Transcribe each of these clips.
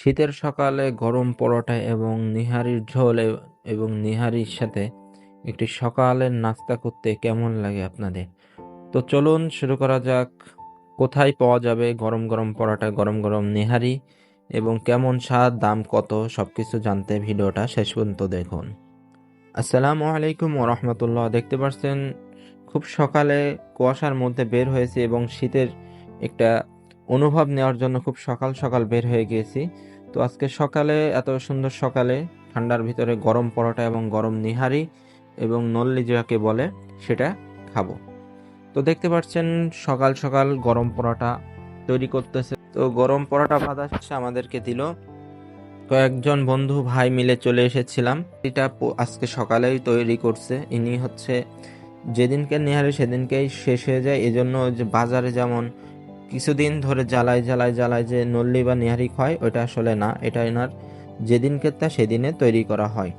শীতের সকালে গরম পরোটা এবং নিহারির ঝোল এবং নিহারির সাথে একটি সকালের নাস্তা করতে কেমন লাগে আপনাদের? তো চলুন শুরু করা যাক। কোথায় পাওয়া যাবে গরম গরম পরোটা, গরম গরম নিহারি এবং কেমন স্বাদ, দাম কত, সবকিছু জানতে ভিডিওটা শেষ পর্যন্ত দেখুন। আসসালামু আলাইকুম ওয়া রাহমাতুল্লাহ। দেখতে পাচ্ছেন খুব সকালে কুয়াশার মধ্যে বের হয়েছি এবং শীতের একটা অনুভব নেওয়ার জন্য খুব সকাল সকাল বের হয়ে গিয়েছি। তো আজকে সকালে, এত সুন্দর সকালে ঠান্ডার ভিতরে গরম পরোটা এবং গরম নিহারি এবং নল্লি যাকে বলে সেটা খাবো। তো দেখতে পাচ্ছেন সকাল সকাল গরম পরোটা তৈরি করতেছে। তো গরম পরোটা ভাজা শেষে আমাদেরকে দিল। কয়েকজন বন্ধু ভাই মিলে চলে এসেছিলাম। এটা আজকে সকালেই তৈরি করছে। ইনি হচ্ছে যেদিনকে নেহারি সেদিনকেই শেষ হয়ে যায়, এজন্য যে বাজারে যেমন কিছুদিন ধরে জ্বালায় যে নল্লি বা নেহারি হয়, ওটা আসলে না, এটা এনার যেদিনকে তা সেদিনে তৈরি করা হয়।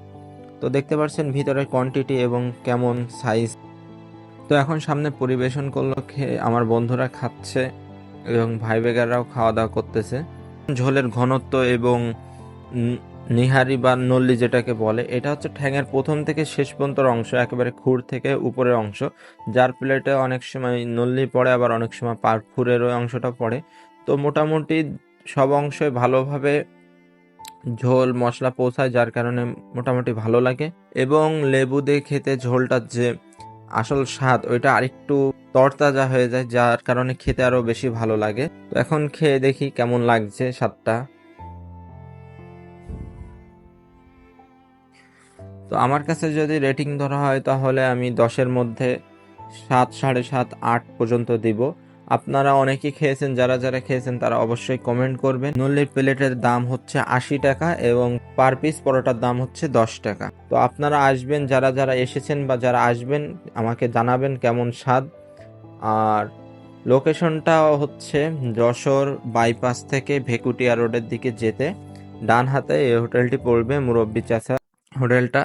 তো দেখতে পাচ্ছেন ভিতরের কোয়ান্টিটি এবং কেমন সাইজ। তো এখন সামনে পরিবেশন করলো, খেয়ে আমার বন্ধুরা খাচ্ছে এবং ভাই বেগাররাও খাওয়া দাওয়া করতেছে। ঝোলের ঘনত্ব এবং নিহারি বা নল্লি যেটাকে বলে, এটা হচ্ছে ঠ্যাঙের প্রথম থেকে শেষ পর্যন্ত অংশ, একেবারে খুর থেকে উপরের অংশ, যার প্লেটে অনেক সময় নল্লি পড়ে, আবার অনেক সময় খুরের ওই অংশটা পড়ে। তো মোটামুটি সব অংশে ভালোভাবে ঝোল মশলা পৌঁছায়, যার কারণে মোটামুটি ভালো লাগে। এবং লেবু দিয়ে খেতে ঝোলটার যে আসল স্বাদ, ওইটা আরেকটু তরতাজা হয়ে যায়, যার কারণে খেতে আরো বেশি ভালো লাগে। তো এখন খেয়ে দেখি কেমন লাগছে স্বাদটা। তো আমার কাছে যদি রেটিং ধরা হয় তাহলে আমি 10-এর মধ্যে 7, 7.5, 8 পর্যন্ত দিব। আপনারা অনেকেই খেয়েছেন, যারা যারা খেয়েছেন তারা অবশ্যই কমেন্ট করবেন। নল্লির প্লেটের দাম হচ্ছে 80 টাকা এবং পার পিস পরোটার দাম হচ্ছে 10 টাকা। তো আপনারা আসবেন, যারা যারা এসেছেন বা যারা আসবেন আমাকে জানাবেন কেমন স্বাদ। আর লোকেশনটা হচ্ছে যশোর বাইপাস থেকে ভেকুটিয়া রোডের দিকে যেতে ডান হাতে এই হোটেলটি পড়বে, মুরব্বি চাচা হোটেলটা।